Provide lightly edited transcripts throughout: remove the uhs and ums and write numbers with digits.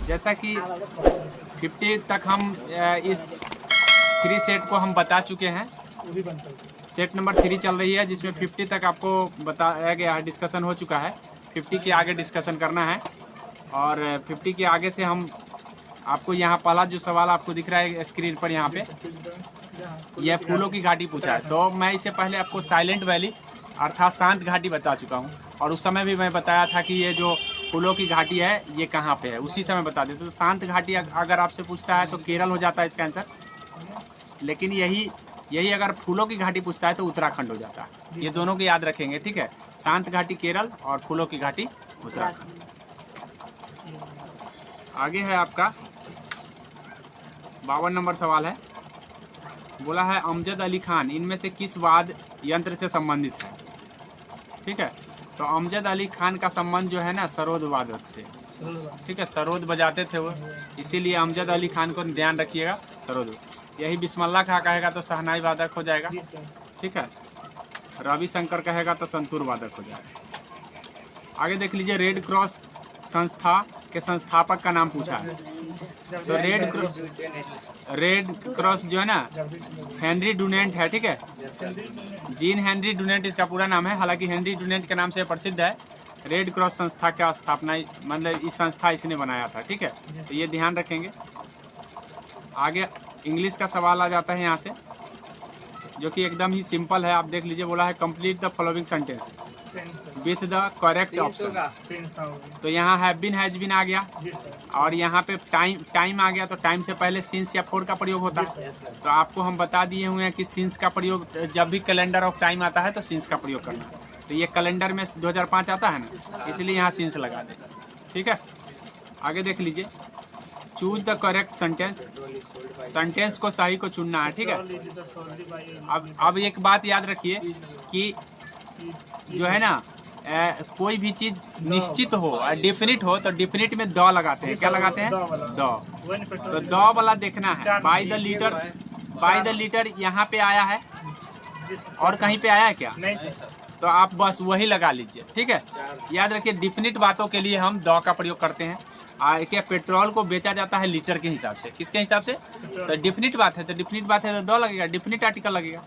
जैसा कि 50 तक हम इस 3 सेट को हम बता चुके हैं। सेट नंबर 3 चल रही है जिसमें 50 तक आपको बताया गया है, डिस्कशन हो चुका है। 50 के आगे डिस्कशन करना है और 50 के आगे से हम आपको यहाँ पहला जो सवाल आपको दिख रहा है स्क्रीन पर यहाँ पे, यह फूलों की घाटी पूछा है। तो मैं इससे पहले आपको साइलेंट वैली अर्थात शांत घाटी बता चुका हूँ और उस समय भी मैं बताया था कि ये जो फूलों की घाटी है ये कहाँ पे है, उसी समय बता देते। तो शांत घाटी अगर आपसे पूछता है तो केरल हो जाता है इसका आंसर, लेकिन यही अगर फूलों की घाटी पूछता है तो उत्तराखंड हो जाता है। ये दोनों को याद रखेंगे, ठीक है। शांत घाटी केरल और फूलों की घाटी उत्तराखंड। आगे है आपका 52 नंबर सवाल है। बोला है अमजद अली खान इनमें से किस वाद्य यंत्र से संबंधित है, ठीक है। तो अमजद अली खान का संबंध जो है ना सरोद वादक से, ठीक है। सरोद बजाते थे वो, इसीलिए अमजद अली खान को ध्यान रखिएगा, सरोद। यही बिस्मिल्लाह खां कहेगा तो शहनाई वादक हो जाएगा, ठीक है। रवि शंकर कहेगा तो संतूर वादक हो जाएगा। आगे देख लीजिए, रेड क्रॉस संस्था के संस्थापक का नाम पूछा है। तो रेड क्रॉस जो है ना हेनरी डुनेंट है, ठीक है। जीन हेनरी डुनेंट इसका पूरा नाम है, हालांकि हेनरी डुनेंट के नाम से प्रसिद्ध है। रेड क्रॉस संस्था का स्थापना मतलब इस संस्था इसने बनाया था, ठीक है। तो ये ध्यान रखेंगे। आगे इंग्लिश का सवाल आ जाता है यहाँ से, जो कि एकदम ही सिंपल है। आप देख लीजिए, बोला है complete the following sentence with the correct option. तो यहाँ हैव बीन हैज बीन आ गया और यहाँ पे टाइम आ गया। तो टाइम से पहले सिंस या फॉर का प्रयोग होता है। तो आपको हम बता दिए हुए हैं कि सिंस का प्रयोग जब भी कैलेंडर ऑफ टाइम आता है तो सिंस का प्रयोग करना है। तो ये कैलेंडर में 2005 आता है ना, इसलिए यहाँ सिंस लगा दें, ठीक है। आगे देख लीजिए, choose the correct sentence. Sentence को सही को चुनना है, ठीक है। अब एक बात याद रखिए कि जो है ना कोई भी चीज निश्चित हो और डिफिनिट हो तो डिफिनिट में द लगाते हैं। क्या लगाते हैं? द। तो द वाला देखना है। बाय द लीटर यहाँ पे आया है और कहीं पे आया है क्या? तो आप बस वही लगा लीजिए, ठीक है। याद रखिए, डिफिनिट बातों के लिए हम द का प्रयोग करते हैं। क्या पेट्रोल को बेचा जाता है लीटर के हिसाब से? किसके हिसाब से? तो डिफिनिट बात है, तो डिफिनिट बात है तो द लगेगा, डिफिनिट आर्टिकल लगेगा।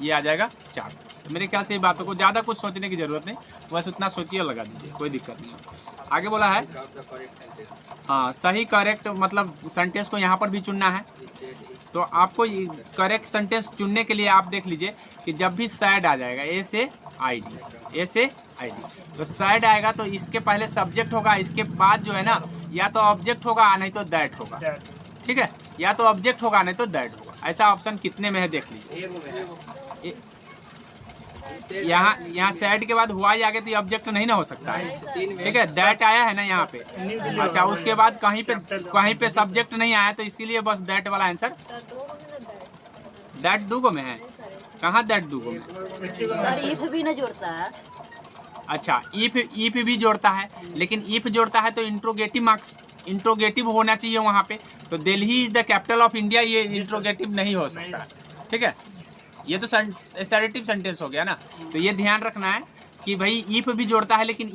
ये आ जाएगा 4। तो मेरे ख्याल से ये बातों को ज़्यादा कुछ सोचने की जरूरत नहीं, बस उतना सोचिए लगा दीजिए, कोई दिक्कत नहीं है। आगे बोला है हाँ सही करेक्ट मतलब सेंटेंस को यहाँ पर भी चुनना है। तो आपको करेक्ट सेंटेंस चुनने के लिए आप देख लीजिए कि जब भी सैड आ जाएगा ए से आई डी, तो सैड आएगा तो इसके पहले सब्जेक्ट होगा, इसके बाद जो है ना या तो ऑब्जेक्ट होगा नहीं तो दैट होगा, ठीक है। या तो ऑब्जेक्ट होगा नहीं तो दैट होगा। ऐसा ऑप्शन कितने में है देख लीजिए। यहाँ सैड के बाद हुआ ही आगे तो ऑब्जेक्ट नहीं ना हो सकता है, ठीक है। दैट आया है ना यहाँ पे, अच्छा उसके बाद कहीं पे सब्जेक्ट नहीं आया तो इसीलिए बस दैट वाला आंसर। दैट दूगो में है? कहाँ दैट दूगो में? सर इफ भी ना जोड़ता है। अच्छा इफ भी जोड़ता है, लेकिन इफ जोड़ता है तो इंट्रोगेटिव होना चाहिए वहाँ पे। तो Delhi is the capital of India, ये इंट्रोगेटिव नहीं हो सकता, ठीक है। ये तो असर्टिव सेंटेंस हो गया ना। तो ये ध्यान रखना है कि भाई इफ भी जोड़ता है, लेकिन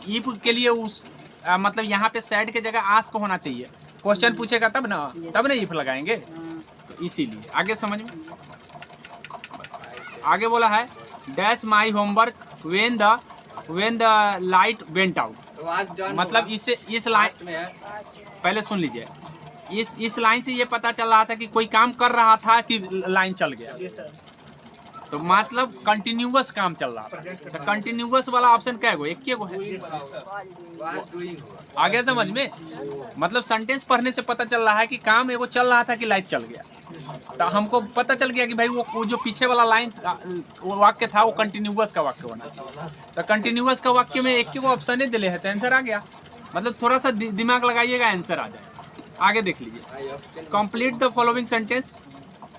इफ के लिए उस मतलब यहाँ पे सैड के जगह आस्क होना चाहिए। क्वेश्चन पूछेगा तब ना इफ लगाएंगे, तो इसीलिए आगे समझ में। आगे बोला है dash my homework when the light went out. मतलब इस लाइन पहले सुन लीजिए, इस लाइन से ये पता चल रहा था कि कोई काम कर रहा था कि लाइन चल गया। तो मतलब कंटिन्यूअस काम चल रहा था। तो कंटिन्यूअस वाला ऑप्शन क्या है? एक गो है। आगे समझ में, मतलब सेंटेंस पढ़ने से पता चल रहा है कि काम एगो चल रहा था कि लाइट चल गया। तो हमको पता चल गया कि भाई वो जो पीछे वाला लाइन वो वाक्य था वो कंटिन्यूअस का वाक्य बना। तो कंटिन्यूअस का वाक्य में एक गो ऑप्शन ही दिले है तो आंसर आ गया। मतलब थोड़ा सा दिमाग लगाइएगा, आंसर आ जाए। आगे देख लीजिए, कंप्लीट द फॉलोइंग सेंटेंस,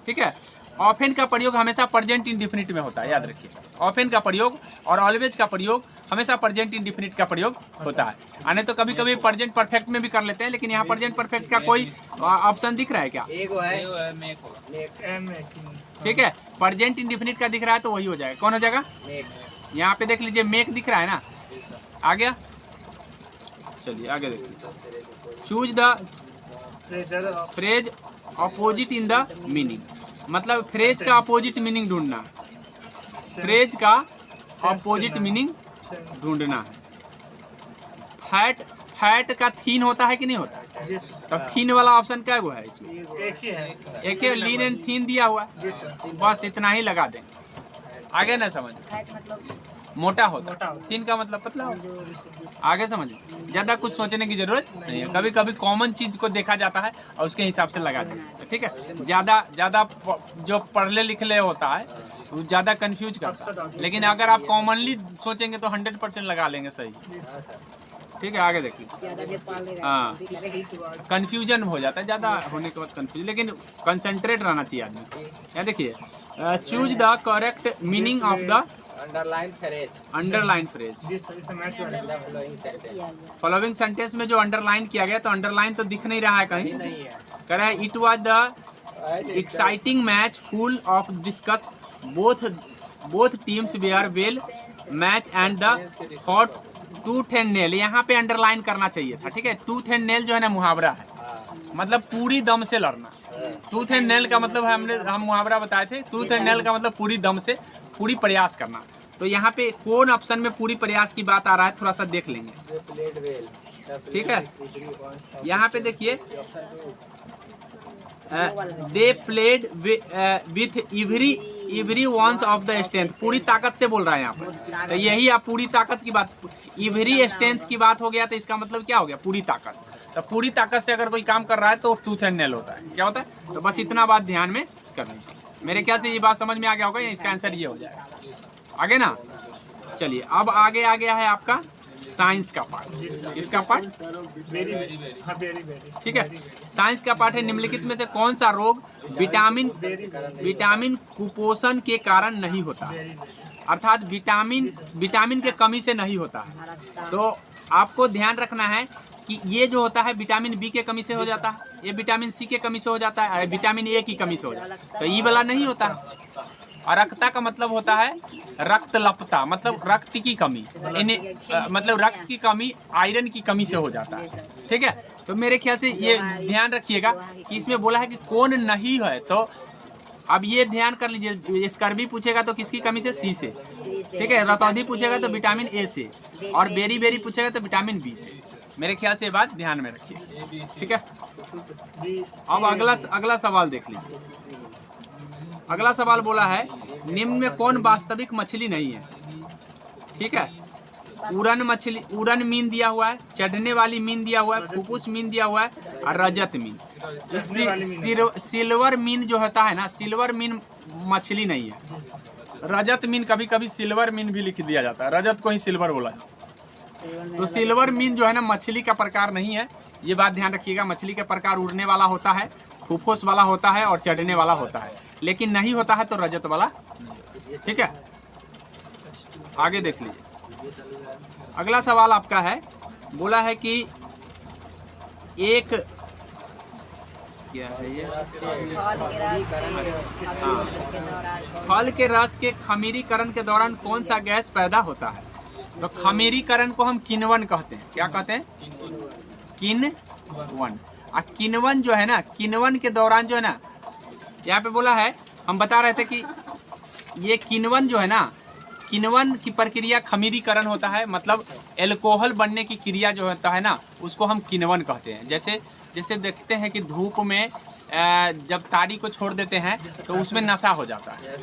ठीक है। ऑफेन का प्रयोग हमेशा प्रेजेंट इंडिफिनिट में होता है, याद रखिए। ऑफेन का प्रयोग और ऑलवेज का प्रयोग हमेशा प्रेजेंट इंडिफिनिट का प्रयोग होता है। आने तो कभी कभी प्रेजेंट परफेक्ट में भी कर लेते हैं, लेकिन यहाँ प्रेजेंट परफेक्ट का कोई ऑप्शन दिख रहा है क्या? ठीक है, प्रेजेंट इंडिफिनिट का दिख रहा है तो वही हो जाएगा। कौन हो जाएगा? यहाँ पे देख लीजिए मेक दिख रहा है ना, आ गया। चलिए आगे देखिए। Choose the phrase opposite in the meaning, मतलब फ्रेज का अपोजिट मीनिंग ढूंढना है। फ्रेज का अपोजिट मीनिंग ढूंढना है। फैट, फैट का थीन होता है कि नहीं होता है? तो थीन वाला ऑप्शन क्या हुआ है इसमें? एक ही है। एक ही लीन एंड थीन दिया हुआ है, बस इतना ही लगा दें। आगे ना समझ, फैट मतलब मोटा होता है, थीन का मतलब पतला होता। आगे समझो, ज्यादा कुछ सोचने की जरूरत नहीं है। कभी कभी कॉमन चीज को देखा जाता है और उसके हिसाब से लगा दें, ठीक है। ज्यादा जो पढ़ले लिखले होता है वो ज्यादा कंफ्यूज करता है, लेकिन अगर आप कॉमनली सोचेंगे तो 100% लगा लेंगे सही, ठीक है। आगे देखिए, हाँ कंफ्यूजन हो जाता है, ज़्यादा होने के बाद कंफ्यूजन, लेकिन कंसंट्रेट रहना चाहिए आदमी। यहाँ देखिए, choose the correct meaning of the underline phrase. Underline phrase. Following sentence में जो अंडरलाइन किया गया, तो अंडरलाइन तो दिख नहीं रहा है कहीं, कह रहा है it was the exciting match full of discuss, both teams were well match and the fought tooth and nail. यहाँ पे अंडरलाइन करना चाहिए था, ठीक है। टूथ एंड नेल जो है ना मुहावरा है, मतलब पूरी दम से लड़ना। टूथ एंड नेल का मतलब हम मुहावरा बताए थे, टूथ एंड नेल का मतलब पूरी दम से, पूरी प्रयास करना। तो यहाँ पे कौन ऑप्शन में पूरी प्रयास की बात आ रहा है, थोड़ा सा देख लेंगे, ठीक है। यहाँ पे देखिए, they played with every ounce of the strength, पूरी ताकत से बोल रहा है यहाँ पर। तो यही आप पूरी ताकत की बात, एवरी स्ट्रेंथ की बात हो गया, तो इसका मतलब क्या हो गया, पूरी ताकत। तो पूरी ताकत से अगर कोई काम कर रहा है तो टूथ एंड नेल होता है, क्या होता है। तो बस इतना बात ध्यान में करनी चाहिए। मेरे ख्याल से ये बात समझ में आ गया होगा, इसका आंसर ये हो जाएगा। आगे ना, चलिए अब आगे आ गया है आपका साइंस का पार्ट। इसका पार्ट ठीक है, साइंस का पार्ट है, निम्नलिखित में से कौन सा रोग विटामिन कुपोषण के कारण नहीं होता है, अर्थात विटामिन के कमी से नहीं होता है। तो आपको ध्यान रखना है कि ये जो होता है विटामिन बी के कमी से हो जाता है, ये विटामिन सी के कमी से हो जाता है, विटामिन ए की कमी से हो जाता है। तो ये वाला नहीं होता है। और रक्तता का मतलब होता है रक्तलपता, मतलब रक्त की कमी, मतलब रक्त की कमी आयरन की कमी से हो जाता है, ठीक है। तो मेरे ख्याल से ये ध्यान रखिएगा कि इसमें बोला है कि कौन नहीं है। तो अब ये ध्यान कर लीजिए, स्कर्वी पूछेगा तो किसकी कमी से, सी से, ठीक है। रतौंधी पूछेगा तो विटामिन ए से, और बेरी पूछेगा तो विटामिन बी से। मेरे ख्याल से ये बात ध्यान में रखिए, ठीक है। अब अगला सवाल देख लीजिए। अगला सवाल बोला है, निम्न में कौन वास्तविक मछली नहीं है, ठीक है। उड़न मछली, उड़न मीन दिया हुआ है, चढ़ने वाली मीन दिया हुआ है, फुफुस मीन दिया हुआ है, और रजत मीन। जो सिल्वर मीन जो होता है ना, सिल्वर मीन मछली नहीं है। रजत मीन कभी कभी सिल्वर मीन भी लिख दिया जाता है, रजत को ही सिल्वर बोला जाता है। तो सिल्वर मीन जो है ना मछली का प्रकार नहीं है, ये बात ध्यान रखिएगा। मछली का प्रकार उड़ने वाला होता है, फुफुस वाला होता है, और चढ़ने वाला होता है, लेकिन नहीं होता है तो रजत वाला, ठीक है। आगे देख लीजिए, अगला सवाल आपका है, बोला है कि एक क्या है ये, फल के रस के खमीरीकरण के दौरान कौन सा गैस पैदा होता है। तो खमीरीकरण को हम किण्वन कहते हैं, क्या कहते हैं, किण्वन। और किण्वन जो है ना, किण्वन के दौरान जो है ना, यहाँ पे बोला है, हम बता रहे थे कि ये किण्वन जो है ना, किण्वन की प्रक्रिया खमीरीकरण होता है, मतलब एल्कोहल बनने की क्रिया जो होता है ना, उसको हम किण्वन कहते हैं। जैसे देखते हैं कि धूप में जब ताड़ी को छोड़ देते हैं तो उसमें नशा हो जाता है,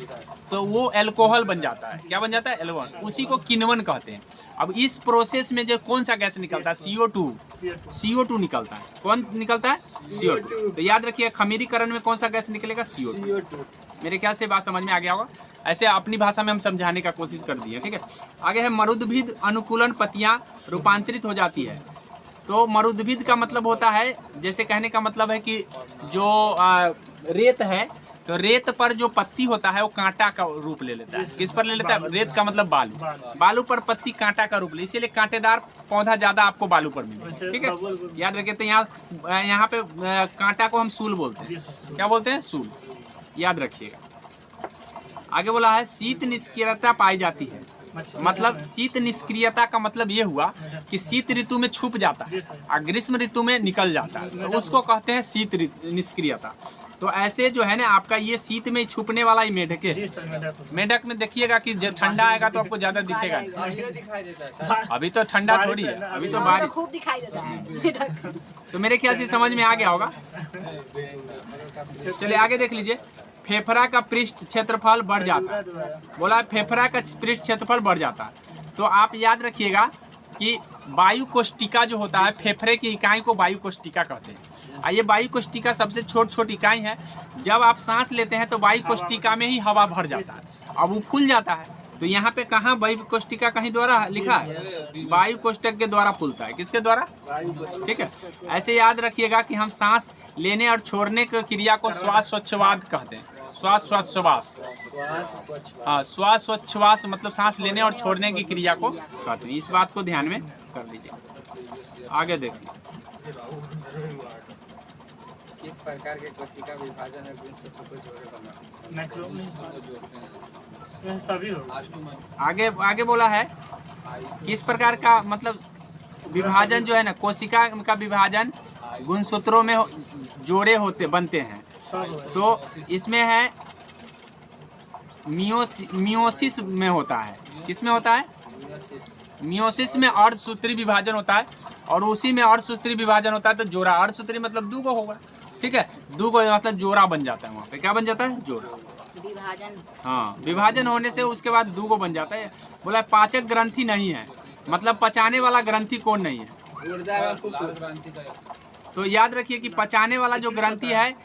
तो वो एल्कोहल बन जाता है। क्या बन जाता है, एल्कोहल, उसी को किण्वन कहते हैं। अब इस प्रोसेस में जो कौन सा गैस निकलता है, CO2 निकलता है। कौन निकलता है, CO2। तो याद रखिए, खमीरीकरण में कौन सा गैस निकलेगा, CO2। मेरे ख्याल से बात समझ में आ गया होगा। ऐसे अपनी भाषा में हम समझाने का कोशिश कर दिए, ठीक है। आगे है, मरुद्भिद अनुकूलन पत्तियां रूपांतरित हो जाती है। तो मरुद्भिद का मतलब होता है, जैसे कहने का मतलब है कि जो रेत है, तो रेत पर जो पत्ती होता है वो कांटा का रूप ले लेता है। किस पर ले लेता है, रेत का मतलब बालू पर पत्ती कांटा का रूप ले, इसीलिए कांटेदार पौधा ज्यादा आपको बालू पर मिले, ठीक है। याद रखिए, तो यहाँ पे कांटा को हम सूल बोलते हैं। क्या बोलते हैं, सूल, याद रखिएगा। आगे बोला है, शीत निष्क्रियता पाई जाती है। मतलब शीत निष्क्रियता का मतलब ये हुआ कि शीत ऋतु में छुप जाता है और ग्रीष्म ऋतु में निकल जाता है, तो उसको कहते हैं शीत निष्क्रियता। तो ऐसे जो है ना आपका ये शीत में छुपने वाला ही मेढक है। मेढक में देखिएगा कि जब ठंडा आएगा तो आपको ज्यादा दिखेगा नहीं। अभी तो ठंडा थोड़ी है, अभी तो बारिश खूब दिखाई देता है। तो मेरे ख्याल से समझ में आ गया होगा। चलिए आगे देख लीजिए। फेफड़ा का पृष्ठ क्षेत्रफल बढ़ जाता है, बोला फेफड़ा का पृष्ठ क्षेत्रफल बढ़ जाता है। तो आप याद रखिएगा कि वायु कोष्ठिका जो होता है, फेफड़े की इकाई को वायु कोष्ठिका कहते हैं। ये वायु कोष्ठिका सबसे छोट इकाई है। जब आप सांस लेते हैं तो वायु कोष्ठिका में ही हवा भर जाता है, अब वो फूल जाता है। तो यहाँ पे कहाँ वायु कोष्ठिका कहीं द्वारा लिखा है, वायु कोष्ठक के द्वारा फूलता है। किसके द्वारा? ठीक है। ऐसे याद रखिएगा कि हम सांस लेने और छोड़ने की क्रिया को श्वास स्वच्छवाद कहते हैं। श्वास स्वच्छवास, हाँ, श्वास स्वच्छवास मतलब सांस लेने और छोड़ने की क्रिया को कहते हैं। इस बात को ध्यान में कर लीजिए। आगे देखिए। किस प्रकार के कोशिका विभाजन है गुणसूत्र को जोड़े बना? सभी होगा। आगे बोला है किस प्रकार का मतलब विभाजन जो है ना, कोशिका का विभाजन गुणसूत्रों में जोड़े बनते हैं। तो इसमें है मियोसिस में होता है। किसमें होता है? मियोसिस में अर्धसूत्री विभाजन होता है, और उसी में अर्धसूत्री विभाजन होता है तो जोड़ा। अर्धसूत्री मतलब दो को होगा, ठीक है, दो को मतलब जोड़ा बन जाता है। वहाँ पे क्या बन जाता है? जोड़ा। विभाजन, हाँ, विभाजन होने से उसके बाद दो को बन जाता है। बोला पाचक ग्रंथि नहीं है, मतलब पचाने वाला ग्रंथि कौन नहीं है? तो याद रखिए कि पचाने वाला जो ग्रंथि है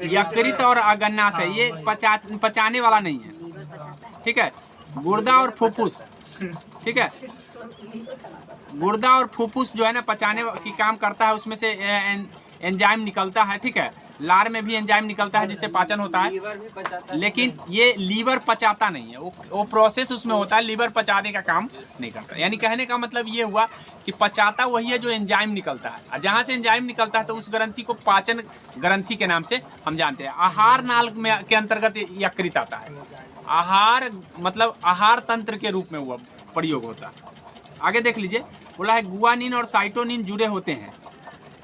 यकृत और अगन्नाशय, ये पचाने वाला नहीं है, ठीक है। गुर्दा और फुफ्फुस, ठीक है, गुर्दा और फुफ्फुस जो है ना पचाने की काम करता है, उसमें से एंजाइम निकलता है, ठीक है। लार में भी एंजाइम निकलता है जिससे पाचन होता है, लेकिन ये लीवर पचाता नहीं है। वो प्रोसेस उसमें होता है, लीवर पचाने का काम नहीं करता। यानी कहने का मतलब ये हुआ कि पचाता वही है जो एंजाइम निकलता है, और जहाँ से एंजाइम निकलता है तो उस ग्रंथि को पाचन ग्रंथि के नाम से हम जानते हैं। आहार नाल में के अंतर्गत यकृत आता है। आहार मतलब आहार तंत्र के रूप में हुआ प्रयोग होता है। आगे देख लीजिए। बोला है गुआनिन और साइटोनिन जुड़े होते हैं।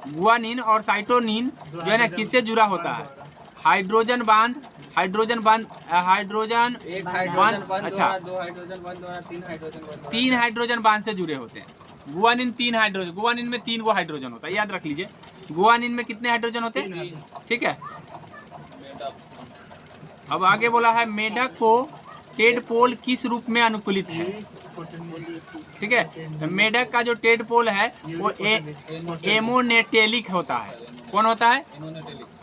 गुआनिन और साइटोनिन जो है ना किससे जुड़ा होता है? हाइड्रोजन बांध, हाइड्रोजन बांध, हाइड्रोजन एक हाइड्रोजन बंध, अच्छा, दो हाइड्रोजन बंध, तीन हाइड्रोजन बांध से जुड़े होते हैं। गुआनिन तीन हाइड्रोजन, गुआनिन में 3 गो हाइड्रोजन होता है, याद रख लीजिए। गुआनिन में कितने हाइड्रोजन होते हैं? ठीक है। अब आगे बोला है मेढक को टेडपोल किस रूप में अनुकूलित है? ठीक है, तो मेढक का जो टेडपोल है वो एमोनेटेलिक होता है। कौन होता है?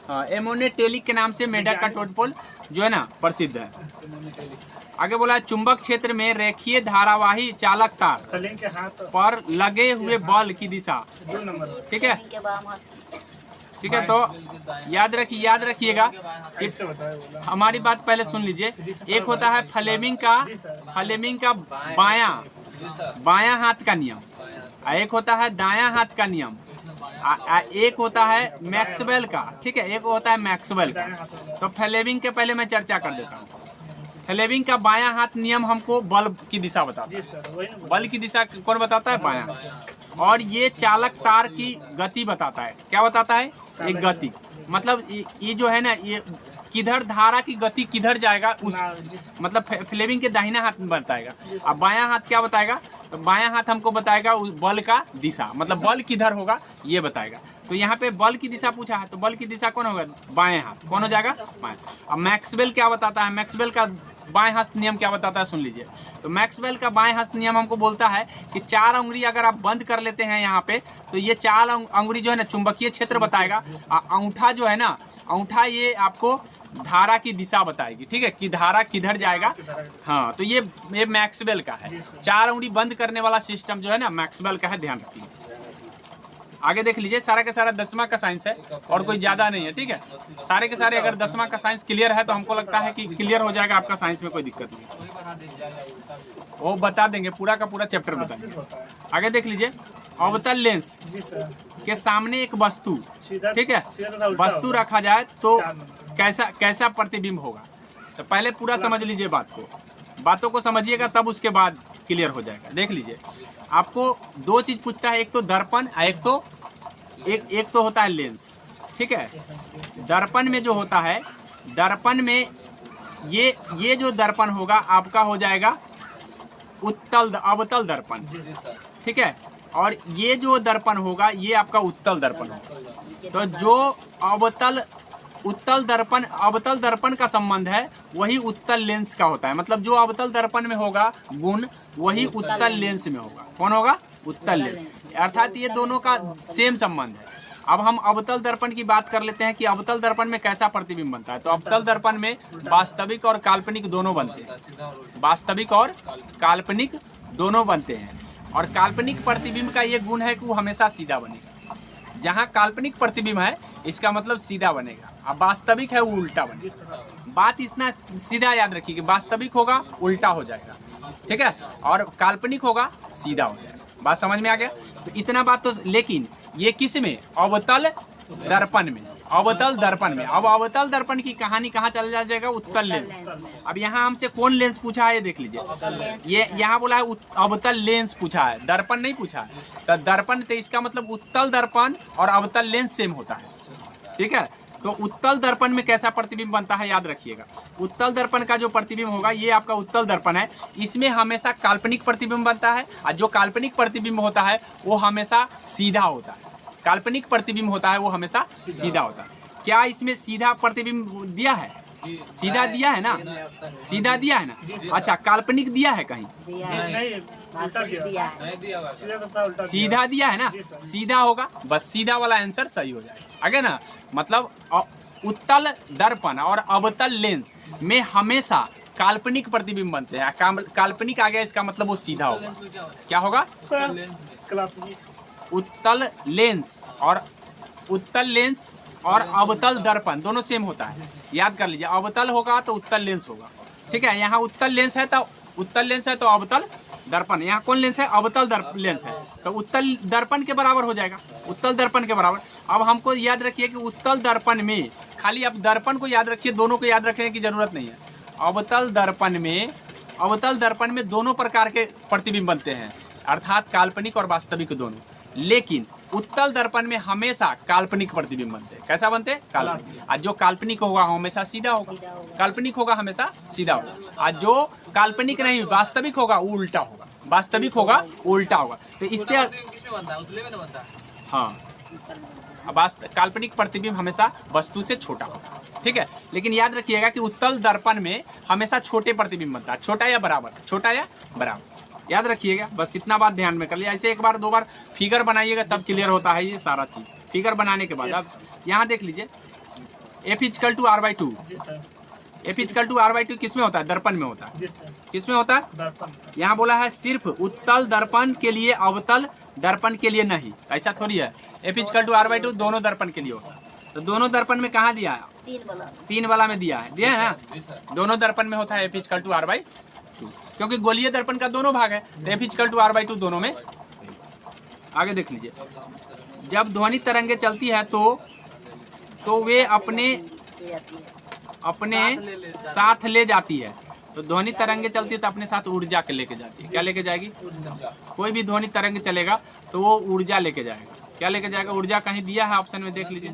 हाँ, एमोनेटेलिक के नाम से मेढक का टेडपोल जो है ना प्रसिद्ध है। आगे बोला है चुंबक क्षेत्र में रेखीय धारावाही चालक तार पर लगे हुए बल की दिशा, ठीक है, ठीक है। तो याद रखिएगा कि हमारी बात पहले सुन लीजिए। एक होता है फ्लेमिंग का बायां हाथ का नियम, एक होता है दायां हाथ का नियम, एक होता है मैक्सवेल का, ठीक है, एक होता है मैक्सवेल का। तो फ्लेमिंग के पहले मैं चर्चा कर देता हूँ। फ्लेमिंग का बायां हाथ नियम हमको बल की दिशा बताता है। बल की दिशा कौन बताता है? बायां। और ये चालक तार की गति बताता है। क्या बताता है? एक गति, मतलब ये जो है ना, ये किधर धारा की गति किधर जाएगा उस मतलब फ्लेमिंग के दाहिना हाथ बताएगा। अब बायां हाथ क्या बताएगा? तो बायां हाथ हमको बताएगा उस बल का दिशा, मतलब बल किधर होगा ये बताएगा। तो यहाँ पे बल की दिशा पूछा है, तो बल की दिशा कौन होगा? बाएं हाथ। कौन हो जाएगा? बाएं। अब मैक्सवेल क्या बताता है? मैक्सवेल का बाएं हस्त नियम क्या बताता है? सुन लीजिए। तो मैक्सवेल का बाएं हस्त नियम हमको बोलता है कि 4 अंगुली अगर आप बंद कर लेते हैं यहाँ पे, तो ये 4 अंगुली जो है ना चुंबकीय क्षेत्र बताएगा। अंगूठा जो है ना, अंगूठा ये आपको धारा की दिशा बताएगी, ठीक है, कि धारा किधर जाएगा। हाँ, तो ये मैक्सवेल का है। 4 अंगुली बंद करने वाला सिस्टम जो है ना मैक्सवेल का है, ध्यान रखिए। आगे देख लीजिए। सारा के सारा 10वां का साइंस है और कोई ज़्यादा नहीं है, ठीक है। सारे के सारे अगर 10वां का साइंस क्लियर है तो हमको लगता है कि क्लियर हो जाएगा आपका साइंस में, कोई दिक्कत नहीं। वो बता देंगे, पूरा का पूरा चैप्टर बताएंगे। आगे देख लीजिए। अवतल लेंस के सामने एक वस्तु, ठीक है, वस्तु रखा जाए तो कैसा प्रतिबिंब होगा? तो पहले पूरा समझ लीजिए बात को। बातों को समझिएगा तब उसके बाद क्लियर हो जाएगा। देख लीजिए, आपको दो चीज़ पूछता है, एक तो दर्पण, एक तो होता है लेंस। ठीक है, दर्पण में जो होता है, दर्पण में ये जो दर्पण होगा आपका हो जाएगा अवतल दर्पण। ठीक है, और ये जो दर्पण होगा ये आपका उत्तल दर्पण होगा। तो जो अवतल दर्पण का संबंध है वही उत्तल लेंस का होता है। मतलब जो अवतल दर्पण में होगा गुण वही उत्तल लेंस में होगा। कौन होगा? उत्तल लेंस। अर्थात ये दोनों का सेम संबंध है। अब हम अवतल दर्पण की बात कर लेते हैं कि अवतल दर्पण में कैसा प्रतिबिंब बनता है। तो अवतल दर्पण में वास्तविक और काल्पनिक दोनों बनते हैं। वास्तविक और काल्पनिक दोनों बनते हैं। और काल्पनिक प्रतिबिंब का ये गुण है कि वो हमेशा सीधा बनेगा। जहाँ काल्पनिक प्रतिबिंब है इसका मतलब सीधा बनेगा, अब वास्तविक है वो उल्टा बनेगा। बात इतना सीधा याद रखिए कि वास्तविक होगा उल्टा हो जाएगा, ठीक है, और काल्पनिक होगा सीधा हो जाएगा। बात समझ में आ गया? तो इतना बात तो, लेकिन ये किस में? अवतल दर्पण में। अवतल दर्पण में। अब अवतल दर्पण की कहानी कहाँ चला जाएगा? उत्तल लेंस। अब यहाँ हमसे कौन लेंस पूछा है ये देख लीजिए। ये यहाँ बोला है अवतल लेंस पूछा है, दर्पण नहीं पूछा है। तो दर्पण, तो इसका मतलब उत्तल दर्पण और अवतल लेंस सेम होता है। ठीक है, तो उत्तल दर्पण में कैसा प्रतिबिंब बनता है याद रखिएगा। उत्तल दर्पण का जो प्रतिबिंब होगा ये आपका उत्तल दर्पण है, इसमें हमेशा काल्पनिक प्रतिबिंब बनता है। और जो काल्पनिक प्रतिबिंब होता है वो हमेशा सीधा होता है। काल्पनिक प्रतिबिंब होता है वो हमेशा सीधा होता है। क्या इसमें सीधा प्रतिबिंब दिया है? सीधा दिया है ना? सीधा दिया है ना? अच्छा, काल्पनिक दिया है कहीं? सीधा दिया है ना? सीधा होगा, बस सीधा वाला आंसर सही हो जाएगा। आगे ना, मतलब उत्तल दर्पण और अवतल लेंस में हमेशा काल्पनिक प्रतिबिंब बनते हैं। काल्पनिक आ गया इसका मतलब वो सीधा होगा। क्या होगा? उत्तल लेंस और अवतल दर्पण दोनों सेम होता है। याद कर लीजिए, अवतल होगा तो उत्तल लेंस होगा। ठीक है, यहाँ उत्तल लेंस है तो अवतल दर्पण। यहाँ कौन लेंस है? अवतल लेंस है, तो उत्तल दर्पण के बराबर हो जाएगा। उत्तल दर्पण के बराबर। अब हमको याद रखिए कि उत्तल दर्पण में, खाली अब दर्पण को याद रखिए, दोनों को याद रखने की जरूरत नहीं है। अवतल दर्पण में दोनों प्रकार के प्रतिबिंब बनते हैं, अर्थात काल्पनिक और वास्तविक दोनों। लेकिन उत्तल दर्पण में हमेशा काल्पनिक प्रतिबिंब बनते हैं। कैसा बनते हैं? काल्पनिक। और जो काल्पनिक होगा हमेशा सीधा होगा। काल्पनिक होगा हमेशा सीधा होगा। और जो काल्पनिक नहीं वास्तविक होगा वो उल्टा होगा। वास्तविक होगा उल्टा होगा। तो इससे हाँ, काल्पनिक प्रतिबिंब हमेशा वस्तु से छोटा होगा। ठीक है, लेकिन याद रखिएगा कि उत्तल दर्पण में हमेशा छोटे प्रतिबिंब बनता है। छोटा या बराबर, छोटा या बराबर, याद रखिएगा। बस इतना बात ध्यान में कर लिया। ऐसे एक बार दो बार फिगर बनाइएगा तब क्लियर होता है ये सारा चीज़। फिगर बनाने के बाद अब यहाँ देख लीजिए, F=R/2। F=R/2 किस में होता है? दर्पण में होता है। किस में होता है? यहाँ बोला है सिर्फ उत्तल दर्पण के लिए, अवतल दर्पण के लिए नहीं। ऐसा थोड़ी है। F=R/2 दोनों दर्पण के लिए होता है। तो दोनों दर्पण में कहाँ दिया है? तीन वाला में दिया है ना? दोनों दर्पण में होता है F=R/2, क्योंकि गोलीय दर्पण का दोनों भाग है। तो F=R/2 दोनों में। आगे देख लीजिए, जब ध्वनि तरंगे चलती है तो वे अपने साथ ले जाती है। तो ध्वनि तरंगे चलती है तो अपने साथ ऊर्जा के लेके जाती है। क्या लेके जाएगी? कोई भी ध्वनि तरंग चलेगा तो वो ऊर्जा लेके जाएगा। क्या लेके जाएगा? ऊर्जा। कहीं दिया है ऑप्शन में? देख लीजिए,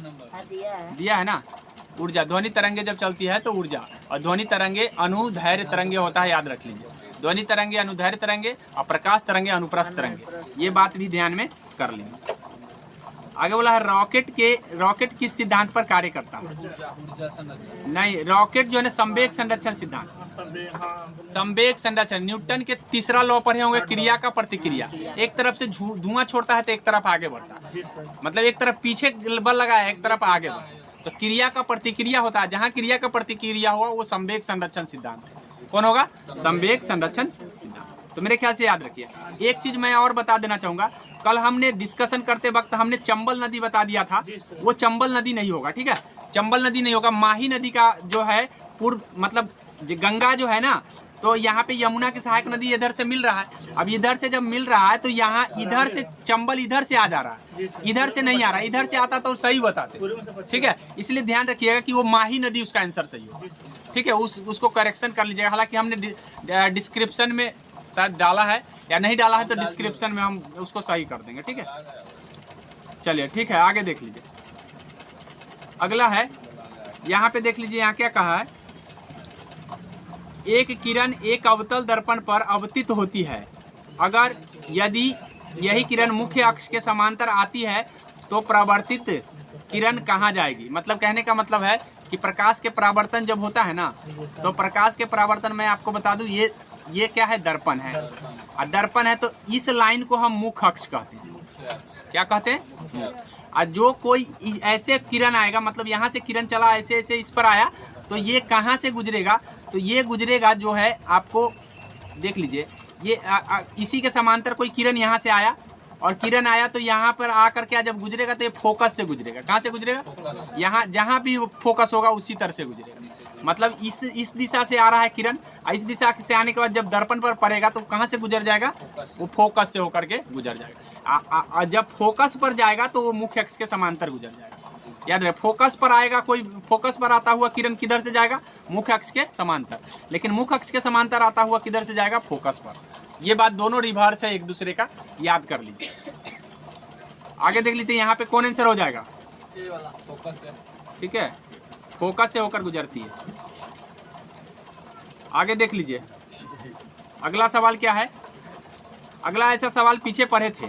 दिया है ना? ऊर्जा। ध्वनि तरंगे जब चलती है तो ऊर्जा। और ध्वनि तरंगे अनुदैर्घ्य तरंगे होता है, याद रख लीजिए। ध्वनि तरंगे अनुदैर्घ्य तरंगे और प्रकाश तरंगे अनुप्रस्थ तरंगे। ये बात भी ध्यान में कर लेंगे। आगे बोला है रॉकेट किस सिद्धांत पर कार्य करता है? नहीं, रॉकेट जो है ना संवेग संरक्षण सिद्धांत। संवेग संरक्षण न्यूटन के तीसरा लॉ पढ़े होंगे, क्रिया का प्रतिक्रिया। एक तरफ से धुआं छोड़ता है तो एक तरफ आगे बढ़ता है। मतलब एक तरफ पीछे बल लगाया, एक तरफ आगे बढ़ा। तो क्रिया का प्रतिक्रिया होता है। जहाँ क्रिया का प्रतिक्रिया हुआ वो संवेग संरक्षण सिद्धांत है। कौन होगा? संवेग संरक्षण सिद्धांत। तो मेरे ख्याल से याद रखिए। एक चीज मैं और बता देना चाहूंगा, कल हमने डिस्कशन करते वक्त हमने चंबल नदी बता दिया था। वो चंबल नदी नहीं होगा। ठीक है, चंबल नदी नहीं होगा। माही नदी का जो है पूर्व, मतलब गंगा जो है ना, तो यहाँ पे यमुना की सहायक नदी इधर से मिल रहा है। अब इधर से जब मिल रहा है तो यहाँ इधर से चंबल इधर से आ जा रहा है, इधर से नहीं आ रहा है। इधर से आता तो सही बताते, ठीक है। इसलिए ध्यान रखिएगा कि वो माही नदी उसका आंसर सही हो, ठीक है। उसको करेक्शन कर लीजिएगा। हालांकि हमने डिस्क्रिप्शन में शायद डाला है या नहीं डाला है, तो डिस्क्रिप्शन में हम उसको सही कर देंगे, ठीक है। चलिए ठीक है, आगे देख लीजिए। अगला है, यहाँ पे देख लीजिए, यहाँ क्या कहा है। एक किरण एक अवतल दर्पण पर अवतित होती है। अगर यदि यही किरण मुख्य अक्ष के समांतर आती है तो परावर्तित किरण कहाँ जाएगी। मतलब कहने का मतलब है कि प्रकाश के परावर्तन जब होता है ना, तो प्रकाश के परावर्तन मैं आपको बता दूं, ये क्या है, दर्पण है। और दर्पण है तो इस लाइन को हम मुख्य अक्ष कहते हैं। क्या कहते हैं? और जो कोई ऐसे किरण आएगा, मतलब यहाँ से किरण चला ऐसे ऐसे इस पर आया, तो ये कहाँ से गुजरेगा, तो ये गुजरेगा जो है, आपको देख लीजिए, ये इसी के समांतर कोई किरण यहाँ से आया, और किरण आया तो यहाँ पर आकर के जब गुजरेगा तो ये फोकस से गुजरेगा। कहाँ से गुजरेगा? यहाँ जहाँ भी फोकस होगा उसी तरह से गुजरेगा। मतलब इस दिशा से आ रहा है किरण, और इस दिशा से आने के बाद जब दर्पण पर पड़ेगा तो कहाँ से गुजर जाएगा? वो फोकस से होकर के गुजर जाएगा। जब फोकस पर जाएगा तो वो मुख्य अक्ष के समांतर गुजर जाएगा। याद रहे, फोकस पर आएगा कोई, फोकस पर आता हुआ किरण किधर से जाएगा? मुख्य अक्ष के समांतर। लेकिन मुख्य अक्ष के समांतर आता हुआ किधर से जाएगा? फोकस पर। ये बात दोनों रिवर्स है एक दूसरे का, याद कर लीजिए। आगे देख लीजिए, यहाँ पे कौन आंसर हो जाएगा? ये वाला फोकस है, ठीक है, फोकस से होकर गुजरती है। आगे देख लीजिए, अगला सवाल क्या है। अगला ऐसा सवाल पीछे पढ़े थे।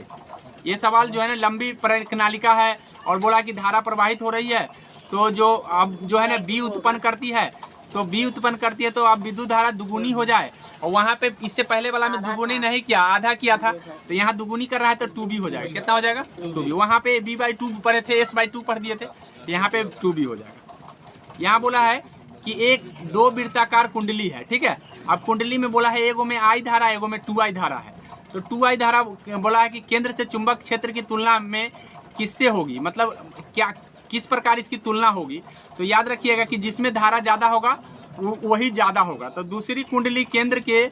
ये सवाल जो है ना, लंबी प्रणालिका है और बोला कि धारा प्रवाहित हो रही है, तो जो अब जो है ना बी उत्पन्न करती है, तो बी उत्पन्न करती है तो अब विद्युत धारा दुगुनी हो जाए। और वहाँ पे इससे पहले वाला में दुगुनी नहीं किया, आधा किया था, तो यहाँ दुगुनी कर रहा है तो 2b हो जाएगा। कितना हो जाएगा? 2b। वहाँ पे b/2 पढ़े थे, s/2 पढ़ दिए थे, यहाँ पे 2b हो जाएगा। यहाँ बोला है कि एक 2 वृत्ताकार कुंडली है, ठीक है। अब कुंडली में बोला है एगो में I धारा, एगो में 2I धारा है। तो 2I धारा बोला है कि केंद्र से चुंबक क्षेत्र की तुलना में किससे होगी, मतलब क्या, किस प्रकार इसकी तुलना होगी। तो याद रखिएगा कि जिसमें धारा ज़्यादा होगा वही ज़्यादा होगा। तो दूसरी कुंडली केंद्र के